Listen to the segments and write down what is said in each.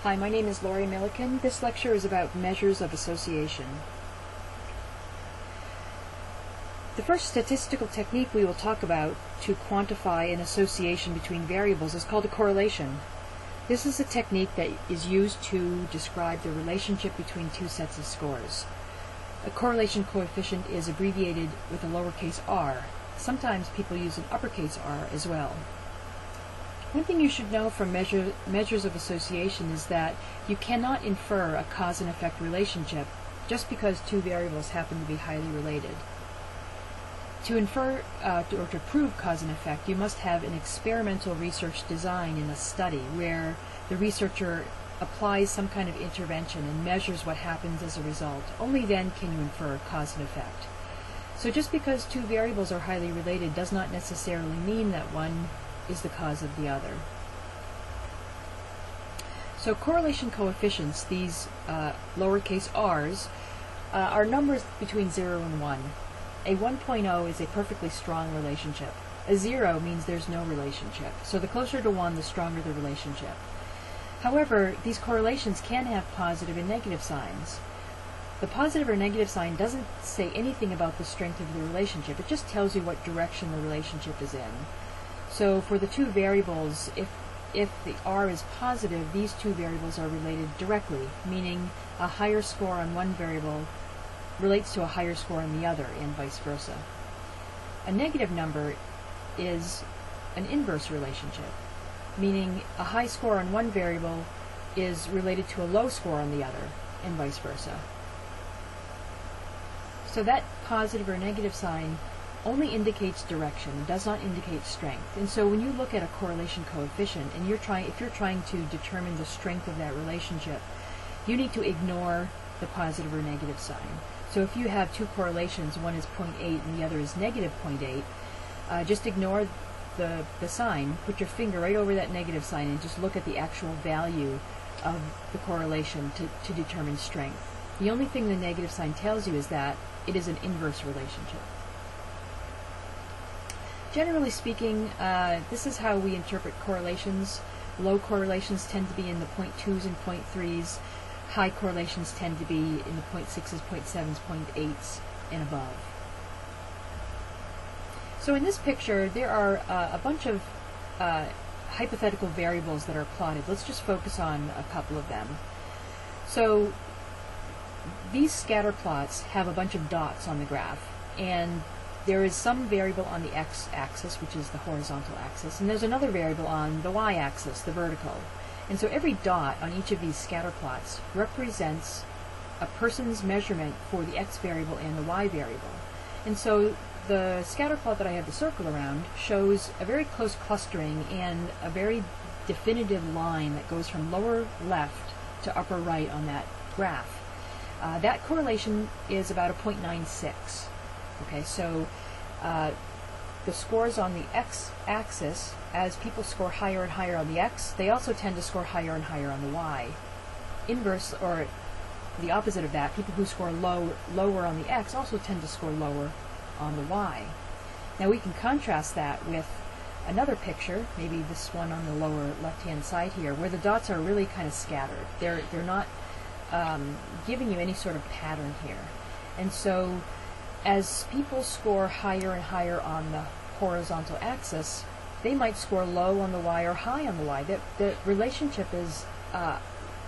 Hi, my name is Laurie Milliken. This lecture is about measures of association. The first statistical technique we will talk about to quantify an association between variables is called a correlation. This is a technique that is used to describe the relationship between two sets of scores. A correlation coefficient is abbreviated with a lowercase r. Sometimes people use an uppercase R as well. One thing you should know from measures of association is that you cannot infer a cause and effect relationship just because two variables happen to be highly related. To infer or to prove cause and effect, you must have an experimental research design in a study where the researcher applies some kind of intervention and measures what happens as a result. Only then can you infer cause and effect. So just because two variables are highly related does not necessarily mean that one is the cause of the other. So correlation coefficients, these lowercase r's, are numbers between 0 and 1. A 1.0 is a perfectly strong relationship. A 0 means there's no relationship. So the closer to 1, the stronger the relationship. However, these correlations can have positive and negative signs. The positive or negative sign doesn't say anything about the strength of the relationship. It just tells you what direction the relationship is in. So for the two variables, if the r is positive, these two variables are related directly, meaning a higher score on one variable relates to a higher score on the other, and vice versa. A negative number is an inverse relationship, meaning a high score on one variable is related to a low score on the other, and vice versa. So that positive or negative sign only indicates direction, does not indicate strength. And so when you look at a correlation coefficient and if you're trying to determine the strength of that relationship, you need to ignore the positive or negative sign. So if you have two correlations, one is 0.8 and the other is negative 0.8, just ignore the sign, put your finger right over that negative sign and just look at the actual value of the correlation to determine strength. The only thing the negative sign tells you is that it is an inverse relationship. Generally speaking, this is how we interpret correlations. Low correlations tend to be in the 0.2s and 0.3s. High correlations tend to be in the 0.6s, 0.7s, 0.8s, and above. So in this picture, there are a bunch of hypothetical variables that are plotted. Let's just focus on a couple of them. So these scatter plots have a bunch of dots on the graph, and there is some variable on the x-axis, which is the horizontal axis, and there's another variable on the y-axis, the vertical. And so every dot on each of these scatter plots represents a person's measurement for the x variable and the y variable. And so the scatter plot that I have the circle around shows a very close clustering and a very definitive line that goes from lower left to upper right on that graph. That correlation is about a 0.96. Okay, so the scores on the x-axis, as people score higher and higher on the x, they also tend to score higher and higher on the y. Inverse, or the opposite of that, people who score lower on the x also tend to score lower on the y. Now we can contrast that with another picture, maybe this one on the lower left-hand side here, where the dots are really kind of scattered. They're not giving you any sort of pattern here. And so as people score higher and higher on the horizontal axis, they might score low on the y or high on the y. The relationship is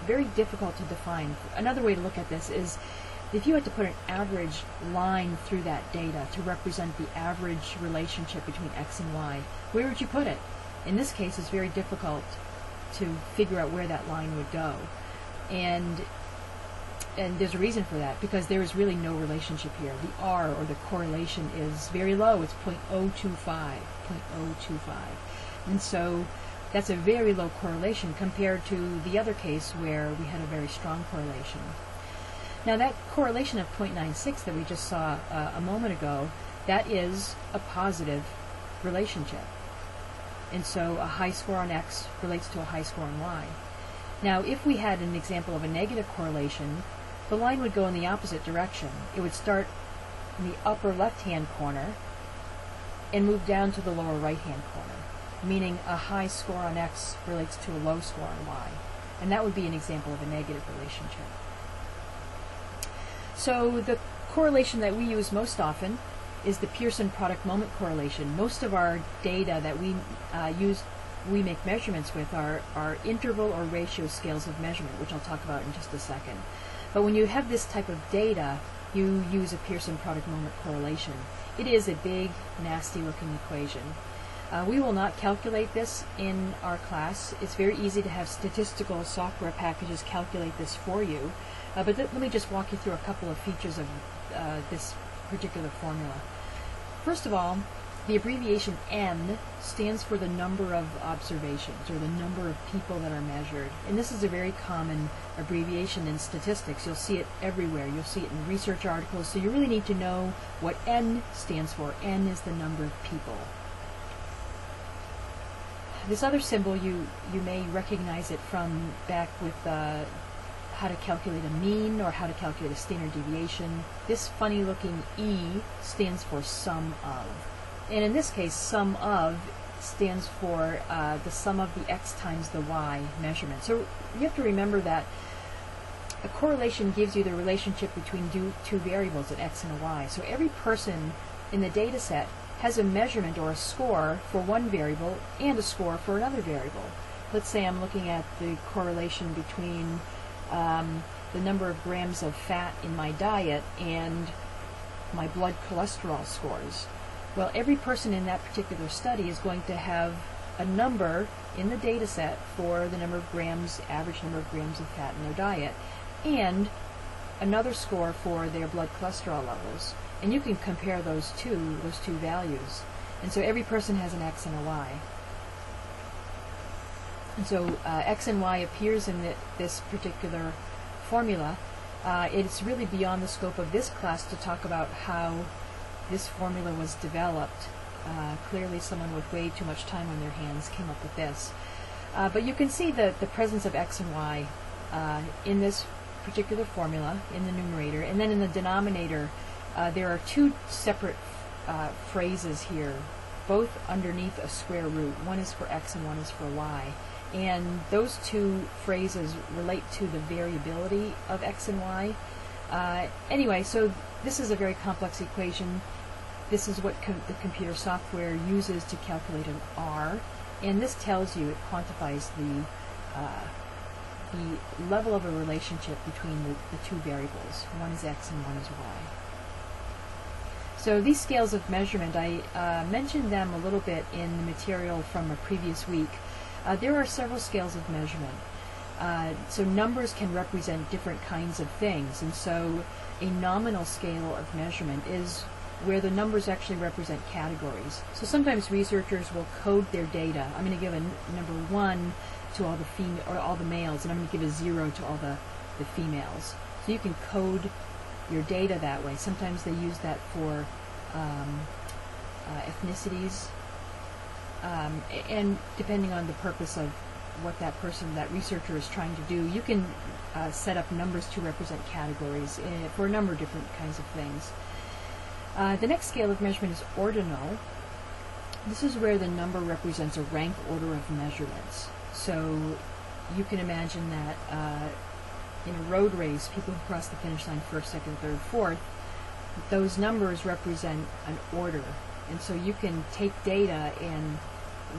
very difficult to define. Another way to look at this is if you had to put an average line through that data to represent the average relationship between x and y, where would you put it? In this case, it's very difficult to figure out where that line would go. And there's a reason for that, because there is really no relationship here. The R, or the correlation, is very low. It's 0.025. And so that's a very low correlation compared to the other case where we had a very strong correlation. Now that correlation of 0.96 that we just saw a moment ago, that is a positive relationship. And so a high score on X relates to a high score on Y. Now if we had an example of a negative correlation, the line would go in the opposite direction. It would start in the upper left-hand corner and move down to the lower right-hand corner, meaning a high score on X relates to a low score on Y. and that would be an example of a negative relationship. So the correlation that we use most often is the Pearson product moment correlation. Most of our data that we we make measurements with are interval or ratio scales of measurement, which I'll talk about in just a second. But when you have this type of data, you use a Pearson product moment correlation. It is a big, nasty looking equation. We will not calculate this in our class. It's very easy to have statistical software packages calculate this for you. But let me just walk you through a couple of features of this particular formula. First of all, the abbreviation N stands for the number of observations, or the number of people that are measured. And this is a very common abbreviation in statistics. You'll see it everywhere. You'll see it in research articles. So you really need to know what N stands for. N is the number of people. This other symbol, you may recognize it from back with how to calculate a mean or how to calculate a standard deviation. This funny looking E stands for sum of. And in this case, sum of stands for the sum of the x times the y measurement. So you have to remember that a correlation gives you the relationship between two variables, an x and a y. So every person in the data set has a measurement or a score for one variable and a score for another variable. Let's say I'm looking at the correlation between the number of grams of fat in my diet and my blood cholesterol scores. Well, every person in that particular study is going to have a number in the data set for the number of grams, average number of grams of fat in their diet, and another score for their blood cholesterol levels. And you can compare those two values. And so every person has an x and a y. And so x and y appears in this particular formula. It's really beyond the scope of this class to talk about how this formula was developed. Clearly someone with way too much time on their hands came up with this. But you can see the presence of x and y in this particular formula in the numerator. And then in the denominator, there are two separate phrases here, both underneath a square root. One is for x and one is for y. And those two phrases relate to the variability of x and y. Anyway, so this is a very complex equation. This is what the computer software uses to calculate an R. And this tells you, it quantifies the level of a relationship between the two variables. One is x and one is y. So these scales of measurement, I mentioned them a little bit in the material from a previous week. There are several scales of measurement. So numbers can represent different kinds of things, and so a nominal scale of measurement is where the numbers actually represent categories. So sometimes researchers will code their data. I'm going to give a number 1 to all the males, and I'm going to give a 0 to all the females. So you can code your data that way. Sometimes they use that for ethnicities, and depending on the purpose of what that researcher is trying to do, you can set up numbers to represent categories for a number of different kinds of things. The next scale of measurement is ordinal. This is where the number represents a rank order of measurements. So you can imagine that in a road race, people who cross the finish line first, second, third, fourth, those numbers represent an order. And so you can take data and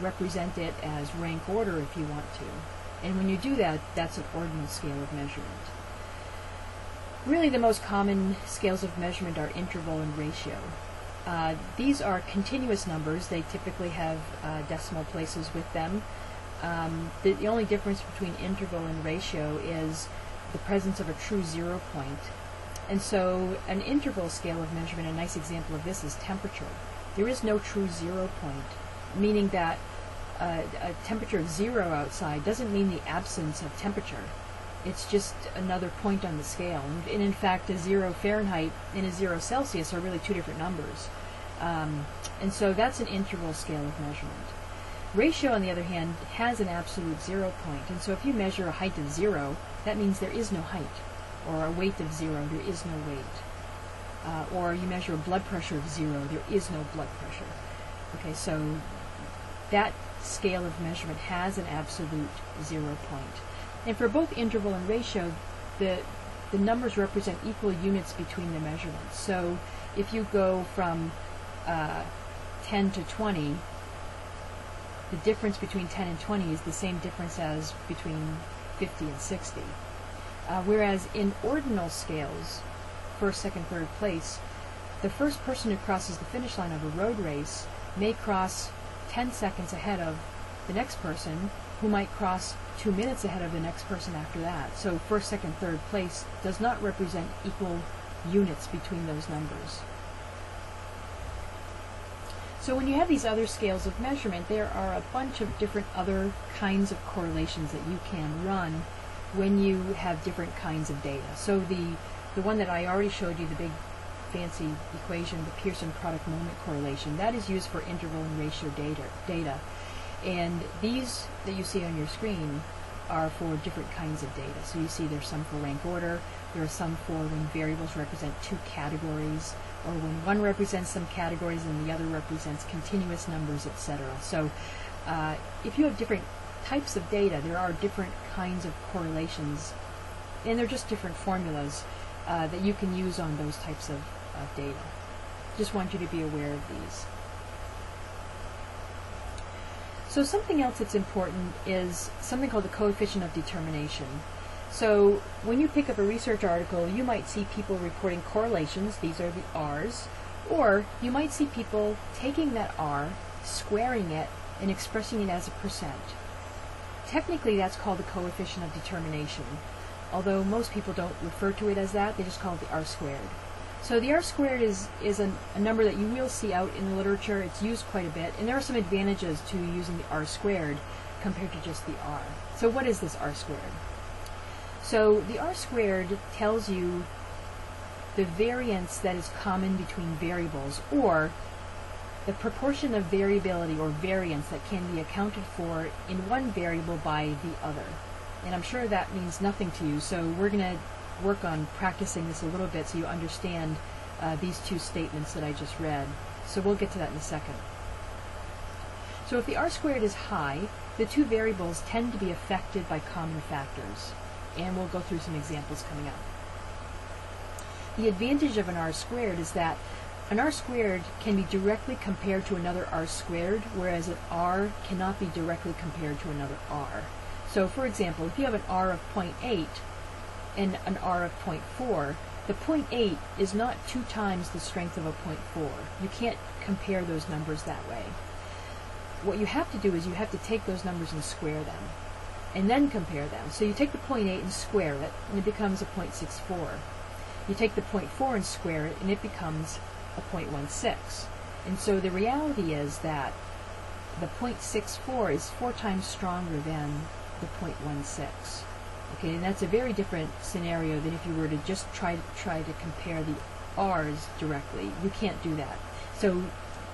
represent it as rank order if you want to. And when you do that, that's an ordinal scale of measurement. Really, the most common scales of measurement are interval and ratio. These are continuous numbers. They typically have decimal places with them. The only difference between interval and ratio is the presence of a true 0 point. And so an interval scale of measurement, a nice example of this is temperature. There is no true 0 point, meaning that a temperature of 0 outside doesn't mean the absence of temperature. It's just another point on the scale. And in fact, a 0 Fahrenheit and a 0 Celsius are really two different numbers. And so that's an interval scale of measurement. Ratio, on the other hand, has an absolute 0 point. And so if you measure a height of 0, that means there is no height. Or a weight of 0, there is no weight. Or you measure a blood pressure of 0, there is no blood pressure. Okay, so that scale of measurement has an absolute 0 point. And for both interval and ratio, the numbers represent equal units between the measurements. So if you go from 10 to 20, the difference between 10 and 20 is the same difference as between 50 and 60. Whereas in ordinal scales, first, second, third place, the first person who crosses the finish line of a road race may cross 10 seconds ahead of the next person, who might cross 2 minutes ahead of the next person after that. So first, second, third place does not represent equal units between those numbers. So when you have these other scales of measurement, there are a bunch of different other kinds of correlations that you can run when you have different kinds of data. So the one that I already showed you, the big fancy equation, the Pearson product moment correlation, that is used for interval and ratio data. And these that you see on your screen are for different kinds of data. So you see there's some for rank order, there are some for when variables represent two categories, or when one represents some categories and the other represents continuous numbers, etc. So if you have different types of data, there are different kinds of correlations, and they're just different formulas that you can use on those types of data. Just want you to be aware of these. So something else that's important is something called the coefficient of determination. So when you pick up a research article, you might see people reporting correlations, these are the R's, or you might see people taking that R, squaring it, and expressing it as a percent. Technically that's called the coefficient of determination, although most people don't refer to it as that, they just call it the R squared. So the R squared is a number that you will see out in the literature. It's used quite a bit, and there are some advantages to using the R squared compared to just the R. So what is this R squared? So the R squared tells you the variance that is common between variables, or the proportion of variability or variance that can be accounted for in one variable by the other. And I'm sure that means nothing to you, so we're going to work on practicing this a little bit so you understand these two statements that I just read. So we'll get to that in a second. So if the R squared is high, the two variables tend to be affected by common factors. And we'll go through some examples coming up. The advantage of an R squared is that an R squared can be directly compared to another R squared, whereas an R cannot be directly compared to another R. So for example, if you have an R of 0.8 and an R of 0.4, the 0.8 is not 2 times the strength of a 0.4. You can't compare those numbers that way. What you have to do is you have to take those numbers and square them, and then compare them. So you take the 0.8 and square it, and it becomes a 0.64. You take the 0.4 and square it, and it becomes a 0.16. And so the reality is that the 0.64 is 4 times stronger than the 0.16. Okay, and that's a very different scenario than if you were to just try to compare the R's directly. You can't do that. So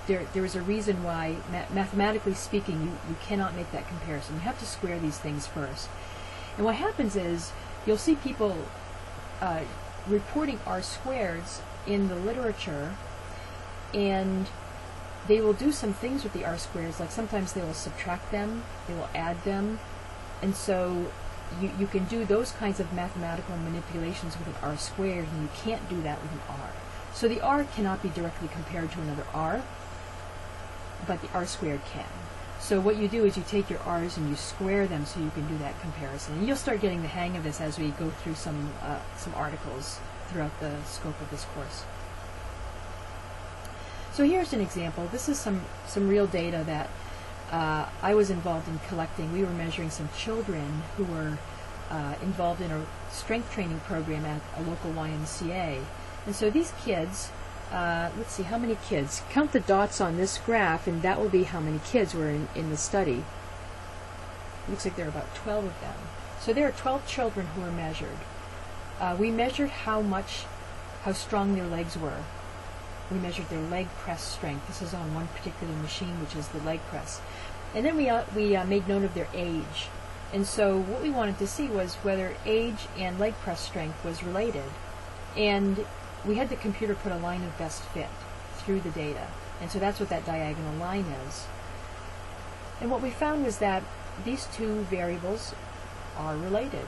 there is a reason why, mathematically speaking, you cannot make that comparison. You have to square these things first. And what happens is you'll see people reporting R squareds in the literature, and they will do some things with the R squareds, like sometimes they will subtract them, they will add them, and so you can do those kinds of mathematical manipulations with an R squared, and you can't do that with an R. So the R cannot be directly compared to another R, but the R squared can. So what you do is you take your R's and you square them so you can do that comparison. And you'll start getting the hang of this as we go through some articles throughout the scope of this course. So here's an example. This is some real data that I was involved in collecting. We were measuring some children who were involved in a strength training program at a local YMCA. And so these kids, let's see, how many kids? Count the dots on this graph, and that will be how many kids were in the study. Looks like there are about 12 of them. So there are 12 children who were measured. We measured how strong their legs were. We measured their leg press strength. This is on one particular machine, which is the leg press. And then we made note of their age. And so what we wanted to see was whether age and leg press strength was related. And we had the computer put a line of best fit through the data. And so that's what that diagonal line is. And what we found was that these two variables are related.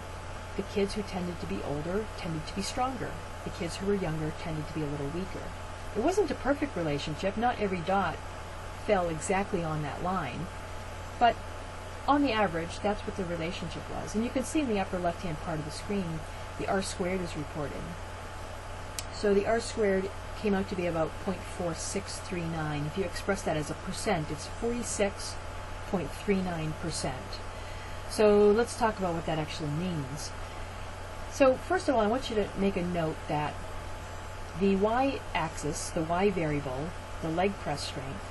The kids who tended to be older tended to be stronger. The kids who were younger tended to be a little weaker. It wasn't a perfect relationship. Not every dot fell exactly on that line, but on the average, that's what the relationship was. And you can see in the upper left-hand part of the screen, the R squared is reported. So the R squared came out to be about 0.4639. If you express that as a percent, it's 46.39%. So let's talk about what that actually means. So first of all, I want you to make a note that the y-axis, the y variable, the leg press strength,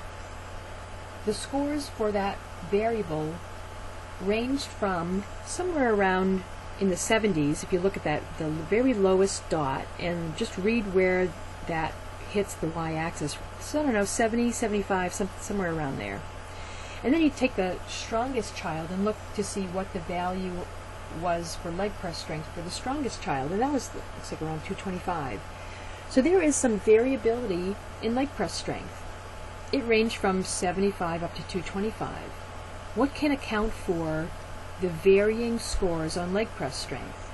the scores for that variable ranged from somewhere around in the 70s, if you look at that, the very lowest dot, and just read where that hits the y-axis. So I don't know, 70, 75, somewhere around there. And then you take the strongest child and look to see what the value was for leg press strength for the strongest child, and that was, looks like, around 225. So there is some variability in leg press strength. It ranged from 75 up to 225. What can account for the varying scores on leg press strength?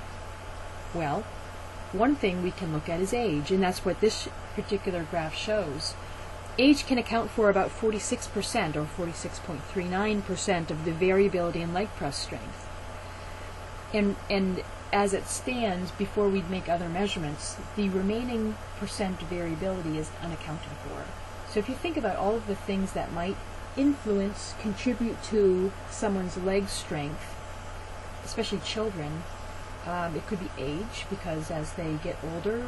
Well, one thing we can look at is age, and that's what this particular graph shows. Age can account for about 46% or 46.39% of the variability in leg press strength. And as it stands, before we make other measurements, the remaining percent variability is unaccounted for. So if you think about all of the things that might influence, contribute to someone's leg strength, especially children, it could be age, because as they get older,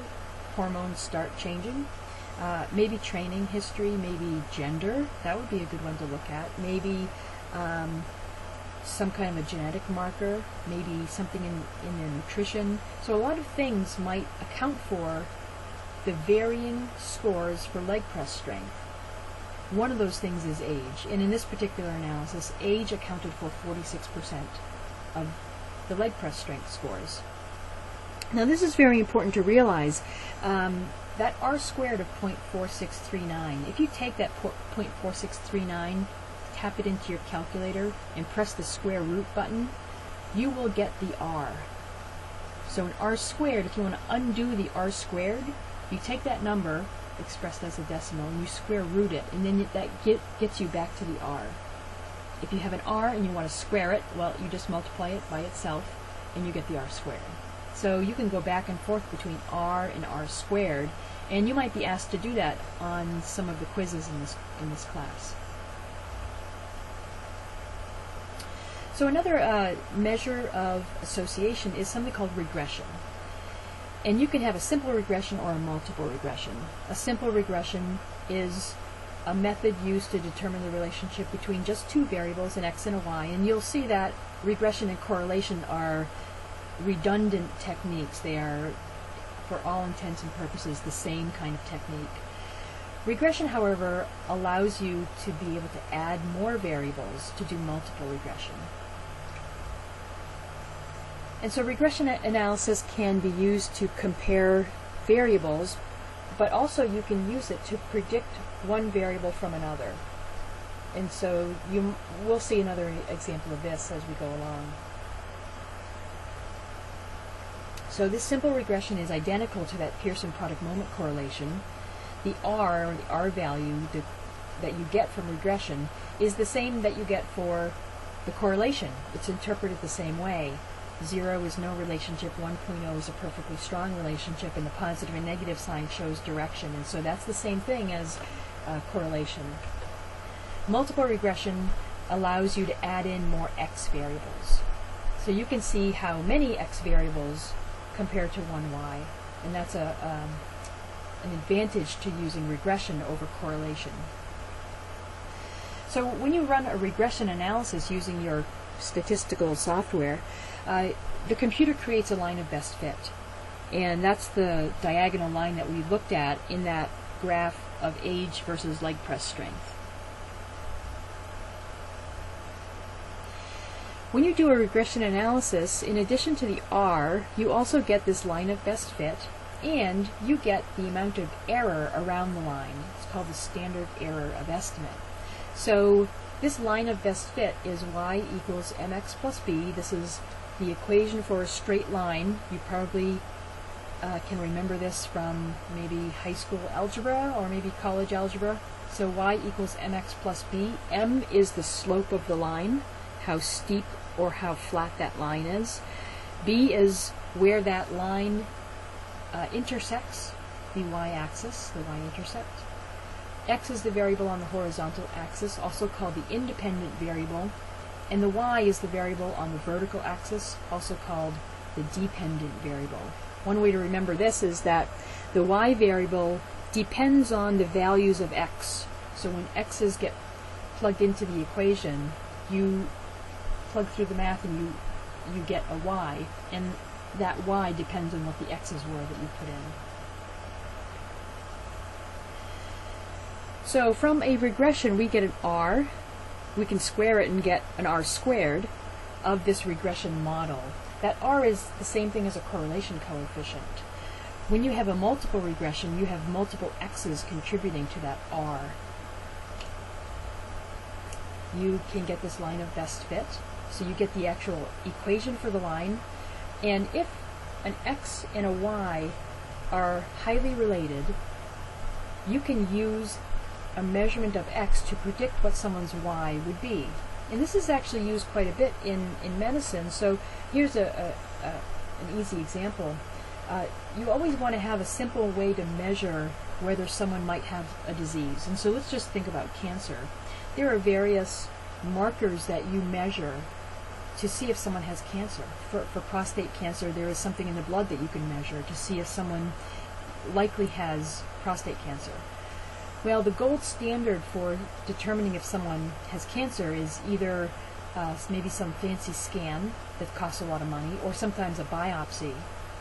hormones start changing. Maybe training history, maybe gender, that would be a good one to look at. Maybe some kind of a genetic marker, maybe something in their nutrition. So a lot of things might account for the varying scores for leg press strength. One of those things is age, and in this particular analysis, age accounted for 46% of the leg press strength scores. Now this is very important to realize. That R squared of 0.4639, if you take that 0.4639, tap it into your calculator, and press the square root button, you will get the R. So an R squared, if you want to undo the R squared, you take that number, expressed as a decimal, and you square root it, and then that gets you back to the R. If you have an R and you want to square it, well, you just multiply it by itself, and you get the R squared. So you can go back and forth between R and R squared, and you might be asked to do that on some of the quizzes in this class. So another measure of association is something called regression. And you can have a simple regression or a multiple regression. A simple regression is a method used to determine the relationship between just two variables, an x and a y, and you'll see that regression and correlation are redundant techniques. They are, for all intents and purposes, the same kind of technique. Regression, however, allows you to be able to add more variables to do multiple regression. And so regression analysis can be used to compare variables, but also you can use it to predict one variable from another. And so we'll see another example of this as we go along. So this simple regression is identical to that Pearson product moment correlation. The R, or the R value that you get from regression, is the same that you get for the correlation. It's interpreted the same way. 0 is no relationship, 1.0 is a perfectly strong relationship, and the positive and negative sign shows direction. And so that's the same thing as correlation. Multiple regression allows you to add in more x variables. So you can see how many x variables compared to one y, and that's an advantage to using regression over correlation. So when you run a regression analysis using your statistical software, the computer creates a line of best fit, and that's the diagonal line that we looked at in that graph of age versus leg press strength. When you do a regression analysis, in addition to the R, you also get this line of best fit, and you get the amount of error around the line. It's called the standard error of estimate. So this line of best fit is y equals mx plus b. This is the equation for a straight line, you probably can remember this from maybe high school algebra or maybe college algebra. So y equals mx plus b. M is the slope of the line, how steep or how flat that line is. B is where that line intersects the y-axis, the y-intercept. X is the variable on the horizontal axis, also called the independent variable, and the y is the variable on the vertical axis, also called the dependent variable. One way to remember this is that the y variable depends on the values of x. So when x's get plugged into the equation, you plug through the math and you get a y, and that y depends on what the x's were that you put in. So from a regression we get an r. We can square it and get an r squared of this regression model. That r is the same thing as a correlation coefficient. When you have a multiple regression, you have multiple x's contributing to that r. You can get this line of best fit. So you get the actual equation for the line. And if an x and a y are highly related, you can use a measurement of x to predict what someone's y would be. And this is actually used quite a bit in medicine. So here's an easy example. You always want to have a simple way to measure whether someone might have a disease. And so let's just think about cancer. There are various markers that you measure to see if someone has cancer. For prostate cancer, there is something in the blood that you can measure to see if someone likely has prostate cancer. Well, the gold standard for determining if someone has cancer is either maybe some fancy scan that costs a lot of money, or sometimes a biopsy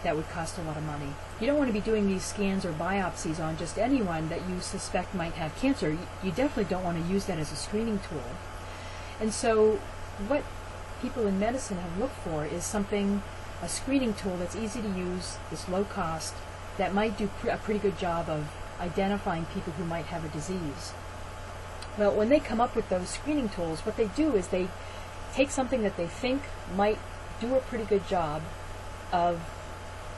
that would cost a lot of money. You don't want to be doing these scans or biopsies on just anyone that you suspect might have cancer. You definitely don't want to use that as a screening tool. And so what people in medicine have looked for is something, a screening tool that's easy to use, that's low cost, that might do a pretty good job of identifying people who might have a disease. Well, when they come up with those screening tools, what they do is they take something that they think might do a pretty good job of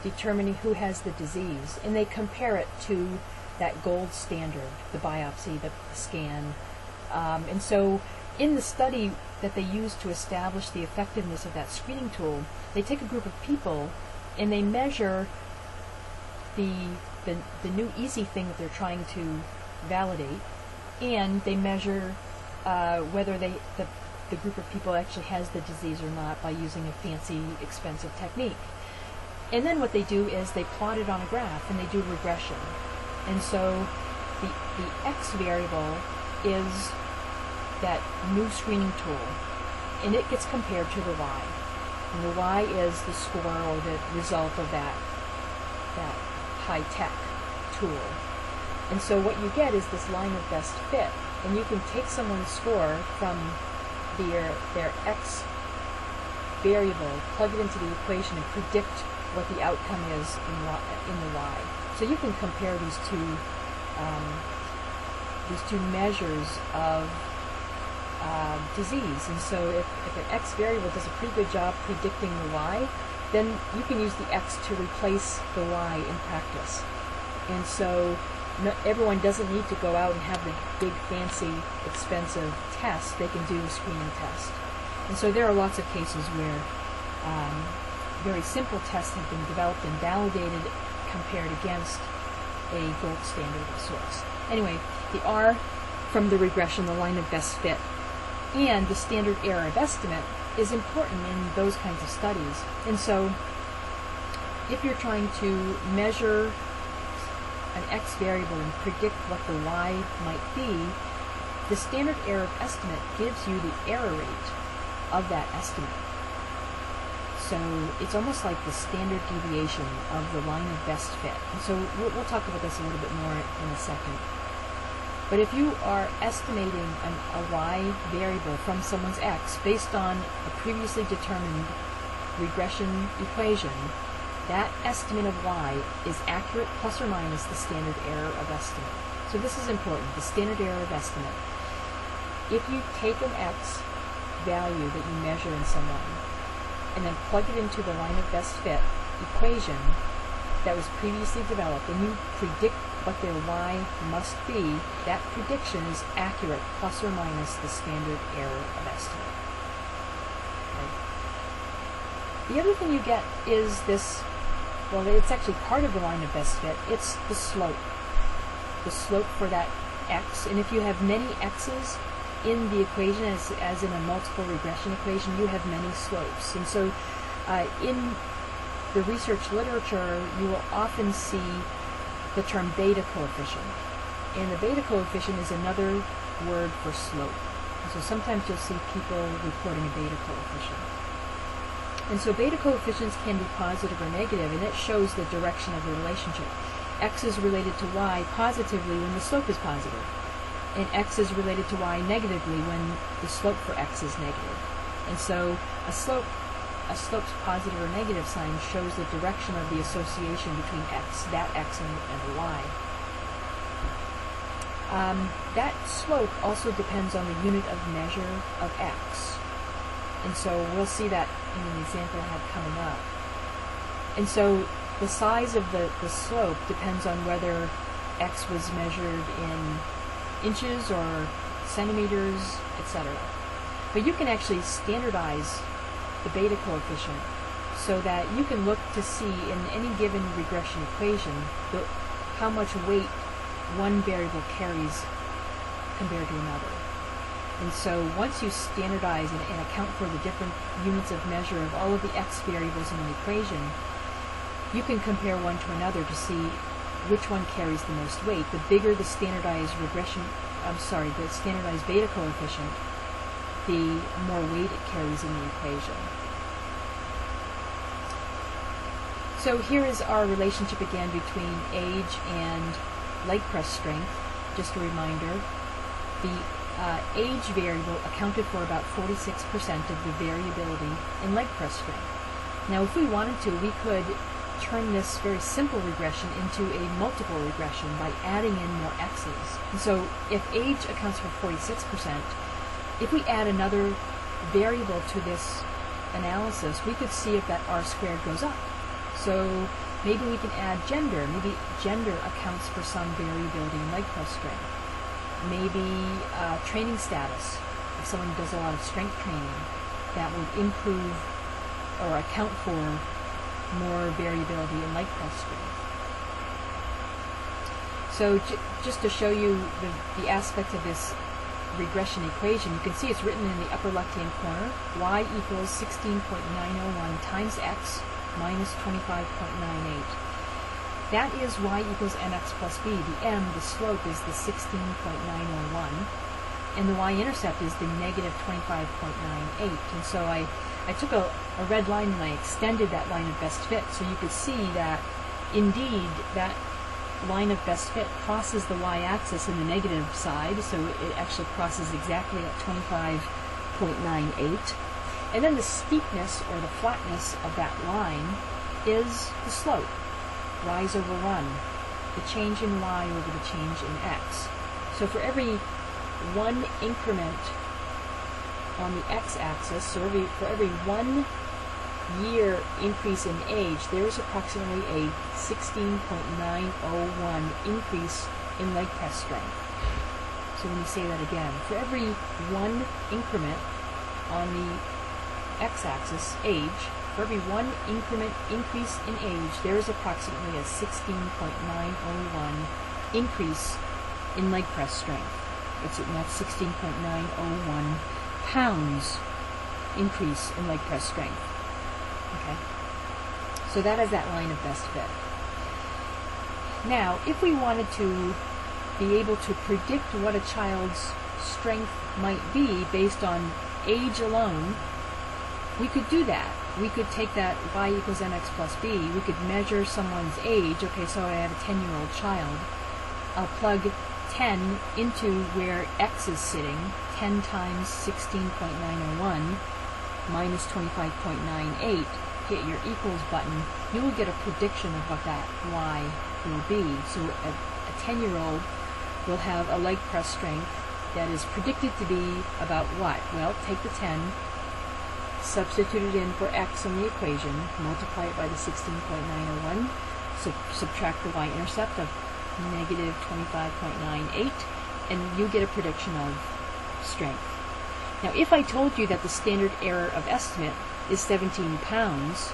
determining who has the disease, and they compare it to that gold standard, the biopsy, the scan. And so in the study that they use to establish the effectiveness of that screening tool, they take a group of people and they measure the new easy thing that they're trying to validate, and they measure whether the group of people actually has the disease or not by using a fancy, expensive technique. And then what they do is they plot it on a graph and they do regression. And so the X variable is that new screening tool, and it gets compared to the Y. And the Y is the score or the result of that high-tech tool. And so what you get is this line of best fit, and you can take someone's score from their X variable, plug it into the equation, and predict what the outcome is in the Y. So you can compare these two measures of disease. And so if an X variable does a pretty good job predicting the Y, then you can use the X to replace the Y in practice. And so everyone doesn't need to go out and have the big, fancy, expensive test. They can do a screening test. And so there are lots of cases where very simple tests have been developed and validated compared against a gold standard of sorts. Anyway, the R from the regression, the line of best fit, and the standard error of estimate is important in those kinds of studies. And so if you're trying to measure an X variable and predict what the Y might be, the standard error of estimate gives you the error rate of that estimate. So it's almost like the standard deviation of the line of best fit. And so we'll talk about this a little bit more in a second. But if you are estimating a Y variable from someone's X based on a previously determined regression equation, that estimate of Y is accurate plus or minus the standard error of estimate. So this is important, the standard error of estimate. If you take an X value that you measure in someone and then plug it into the line of best fit equation that was previously developed, and you predict what their y must be, that prediction is accurate, plus or minus the standard error of estimate. Okay. The other thing you get is this, well, it's actually part of the line of best fit, it's the slope. The slope for that x, and if you have many x's in the equation, as in a multiple regression equation, you have many slopes. And so in the research literature, you will often see the term beta coefficient. And the beta coefficient is another word for slope. And so sometimes you'll see people reporting a beta coefficient. And so beta coefficients can be positive or negative, and it shows the direction of the relationship. X is related to y positively when the slope is positive, and x is related to y negatively when the slope for x is negative. And so a slope's positive or negative sign shows the direction of the association between x, that x and y. That slope also depends on the unit of measure of x. And so we'll see that in the example I have coming up. And so the size of the slope depends on whether x was measured in inches or centimeters, etc. But you can actually standardize the beta coefficient so that you can look to see in any given regression equation how much weight one variable carries compared to another. And so once you standardize and account for the different units of measure of all of the x variables in an equation, you can compare one to another to see which one carries the most weight. The bigger the standardized the standardized beta coefficient, the more weight it carries in the equation. So here is our relationship again between age and leg press strength. Just a reminder, the age variable accounted for about 46% of the variability in leg press strength. Now if we wanted to, we could turn this very simple regression into a multiple regression by adding in more x's. And so if age accounts for 46%, if we add another variable to this analysis, we could see if that r squared goes up. So maybe we can add gender. Maybe gender accounts for some variability in leg press strength. Maybe training status. If someone does a lot of strength training, that would improve or account for more variability in leg press strength. So just to show you the aspect of this regression equation, you can see it's written in the upper left-hand corner. Y equals 16.901 times x minus 25.98. That is y equals mx plus b. The m, the slope, is the 16.901, and the y-intercept is the negative 25.98. And so I took a red line and I extended that line of best fit so you could see that indeed that line of best fit crosses the y-axis in the negative side, so it actually crosses exactly at 25.98. And then the steepness or the flatness of that line is the slope, rise over run, the change in y over the change in x. So for every one increment on the x-axis, so for every 1 year increase in age, there's approximately a 16.901 increase in leg press strength. So let me say that again. For every one increment on the x-axis, age, for every one increment increase in age, there is approximately a 16.901 increase in leg press strength. That's 16.901 pounds increase in leg press strength. Okay, so that is that line of best fit. Now, if we wanted to be able to predict what a child's strength might be based on age alone, we could do that. We could take that y equals mx plus b, we could measure someone's age. Okay, so I have a 10-year-old child. I'll plug 10 into where x is sitting, 10 times 16.901 minus 25.98, hit your equals button, you will get a prediction of what that y will be. So a 10-year-old will have a leg press strength that is predicted to be about what? Well, take the 10, substitute it in for x in the equation, multiply it by the 16.901, subtract the y-intercept of negative 25.98, and you get a prediction of strength. Now, if I told you that the standard error of estimate is 17 pounds,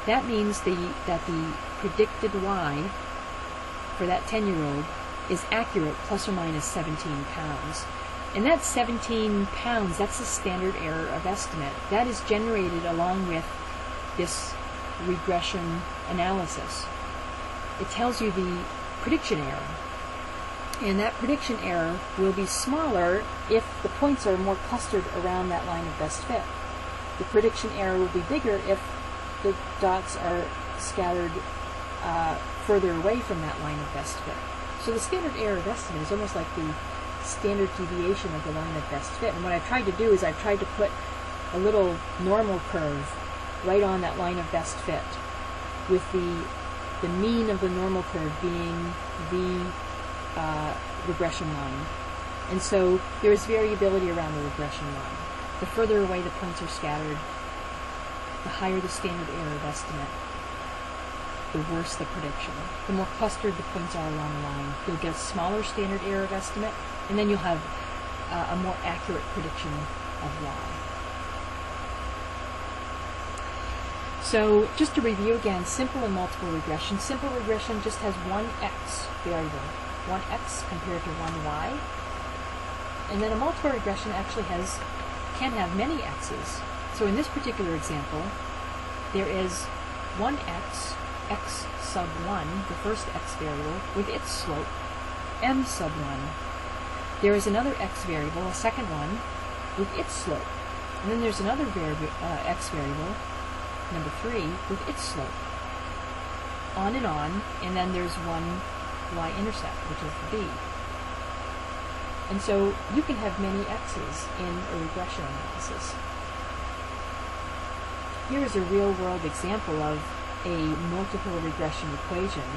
that means that the predicted y for that 10-year-old is accurate, plus or minus 17 pounds. And that 17 pounds, that's the standard error of estimate. That is generated along with this regression analysis. It tells you the prediction error. And that prediction error will be smaller if the points are more clustered around that line of best fit. The prediction error will be bigger if the dots are scattered further away from that line of best fit. So the standard error of estimate is almost like the standard deviation of the line of best fit. And what I've tried to do is I've tried to put a little normal curve right on that line of best fit, with the mean of the normal curve being the regression line. And so there is variability around the regression line. The further away the points are scattered, the higher the standard error of estimate, the worse the prediction. The more clustered the points are along the line, you'll get a smaller standard error of estimate, and then you'll have a more accurate prediction of y. So just to review again, simple and multiple regression. Simple regression just has one x variable, one x compared to one y. And then a multiple regression actually can have many x's. So in this particular example, there is one x, x sub 1, the first x variable, with its slope, m sub 1. There is another x variable, a second one, with its slope. And then there's another x variable, number 3, with its slope. On, and then there's one y-intercept, which is b. And so you can have many x's in a regression analysis. Here is a real-world example of a multiple regression equation.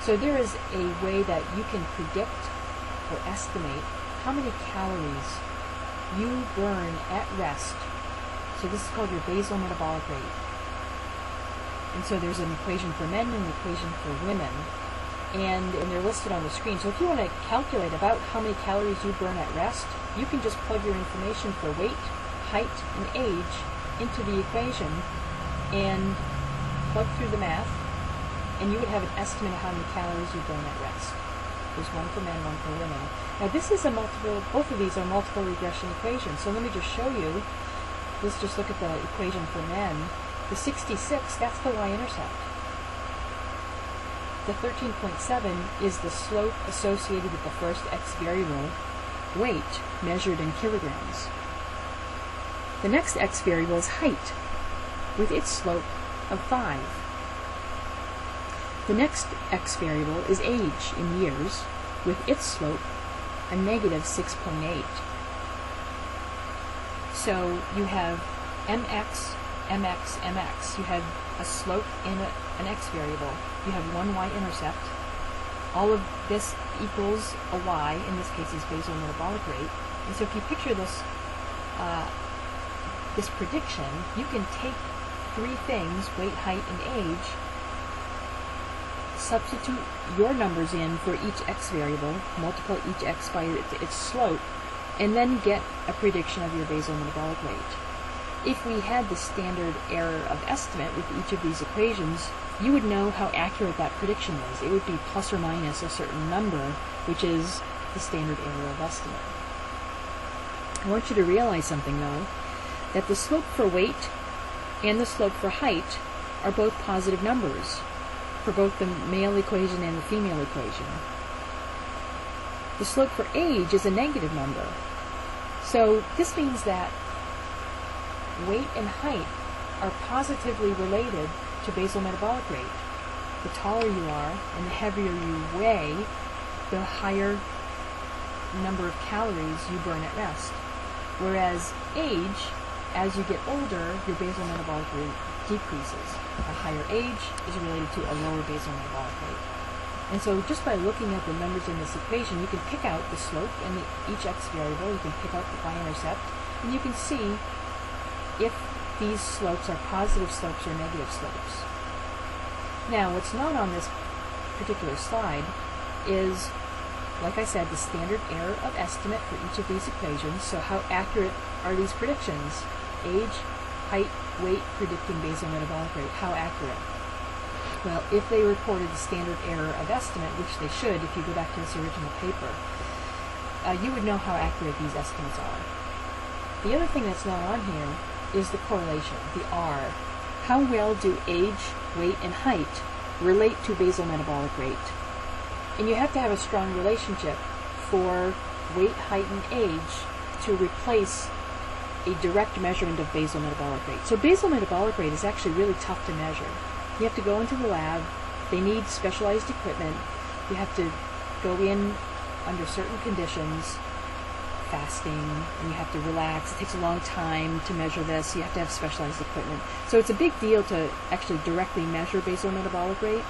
So there is a way that you can predict or estimate how many calories you burn at rest. So this is called your basal metabolic rate. And so there's an equation for men and an equation for women, and they're listed on the screen. So if you want to calculate about how many calories you burn at rest, you can just plug your information for weight, height, and age into the equation and plug through the math, and you would have an estimate of how many calories you burn at rest. There's one for men, one for women. Now this is both of these are multiple regression equations. So let me just show you. Let's just look at the equation for men. The 66, that's the y-intercept. The 13.7 is the slope associated with the first x variable, weight, measured in kilograms. The next x variable is height, with its slope of 5. The next x variable is age in years, with its slope a negative 6.8. So you have mx, mx, mx. You have a slope in an x variable. You have one y-intercept. All of this equals a y, in this case is basal metabolic rate. And so if you picture this, this prediction, you can take three things, weight, height, and age, substitute your numbers in for each x variable, multiply each x by its slope, and then get a prediction of your basal metabolic rate. If we had the standard error of estimate with each of these equations, you would know how accurate that prediction is. It would be plus or minus a certain number, which is the standard error of estimate. I want you to realize something, though, that the slope for weight and the slope for height are both positive numbers for both the male equation and the female equation. The slope for age is a negative number. So this means that weight and height are positively related to basal metabolic rate. The taller you are and the heavier you weigh, the higher number of calories you burn at rest. Whereas age, as you get older, your basal metabolic rate decreases. A higher age is related to a lower basal metabolic rate. And so just by looking at the numbers in this equation, you can pick out the slope and each x variable, you can pick out the y-intercept, and you can see if these slopes are positive slopes or negative slopes. Now, what's not on this particular slide is, like I said, the standard error of estimate for each of these equations. So how accurate are these predictions? Age, height, weight, predicting basal metabolic rate. How accurate? Well, if they reported the standard error of estimate, which they should if you go back to this original paper, you would know how accurate these estimates are. The other thing that's not on here is the correlation, the R. How well do age, weight, and height relate to basal metabolic rate? And you have to have a strong relationship for weight, height, and age to replace a direct measurement of basal metabolic rate. So basal metabolic rate is actually really tough to measure. You have to go into the lab. They need specialized equipment. You have to go in under certain conditions, fasting, and you have to relax. It takes a long time to measure this. You have to have specialized equipment. So it's a big deal to actually directly measure basal metabolic rate.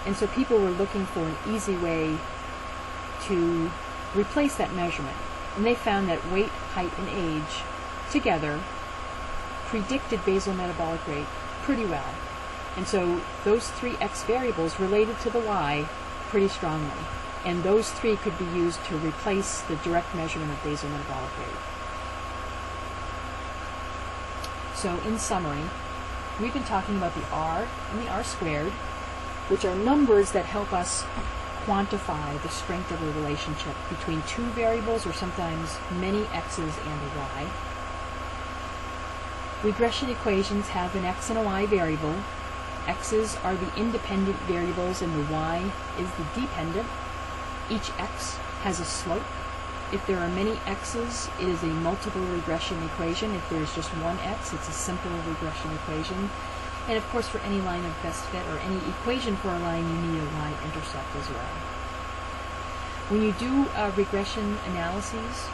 And so people were looking for an easy way to replace that measurement. And they found that weight, height, and age together predicted basal metabolic rate pretty well. And so those three X variables related to the Y pretty strongly. And those three could be used to replace the direct measurement of basal metabolic rate. So in summary, we've been talking about the R and the R squared, which are numbers that help us quantify the strength of a relationship between two variables or sometimes many X's and a Y. Regression equations have an X and a Y variable. X's are the independent variables and the Y is the dependent. Each X has a slope. If there are many X's, it is a multiple regression equation. If there's just one X, it's a simple regression equation. And of course, for any line of best fit or any equation for a line, you need a y-intercept as well. When you do regression analyses,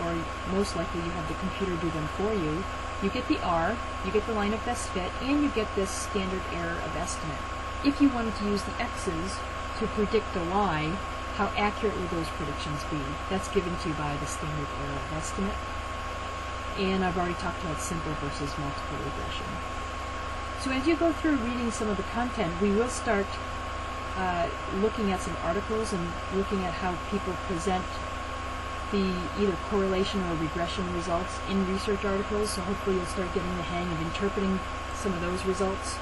or most likely you have the computer do them for you, you get the R, you get the line of best fit, and you get this standard error of estimate. If you wanted to use the X's to predict the Y, how accurate would those predictions be? That's given to you by the standard error of estimate. And I've already talked about simple versus multiple regression. So as you go through reading some of the content, we will start looking at some articles and looking at how people present the either correlation or regression results in research articles. So hopefully you'll start getting the hang of interpreting some of those results.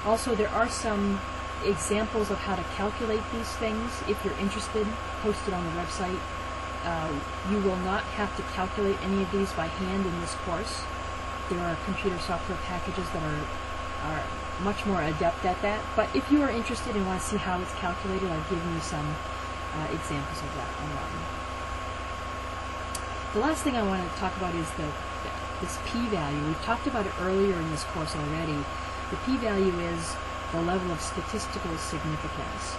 Also, there are some examples of how to calculate these things. If you're interested, posted on the website. You will not have to calculate any of these by hand in this course. There are computer software packages that are much more adept at that. But if you are interested and want to see how it's calculated, I've given you some examples of that online. The last thing I want to talk about is this p-value. We've talked about it earlier in this course already. The p-value is the level of statistical significance.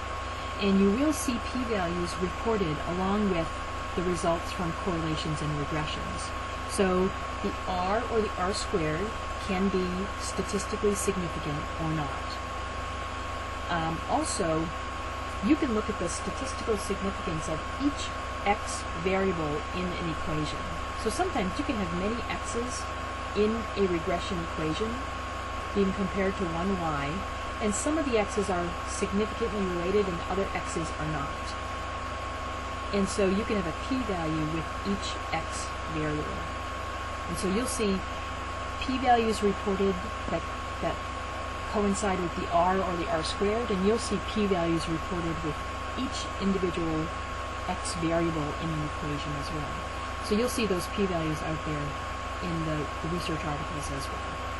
And you will see p-values reported along with the results from correlations and regressions. So the R or the R squared can be statistically significant or not. Also, you can look at the statistical significance of each X variable in an equation. So sometimes you can have many X's in a regression equation being compared to one Y, and some of the X's are significantly related and other X's are not. And so you can have a p-value with each X variable. And so you'll see p-values reported that coincide with the R or the R squared, and you'll see p-values reported with each individual X variable in an equation as well. So you'll see those p-values out there in the research articles as well.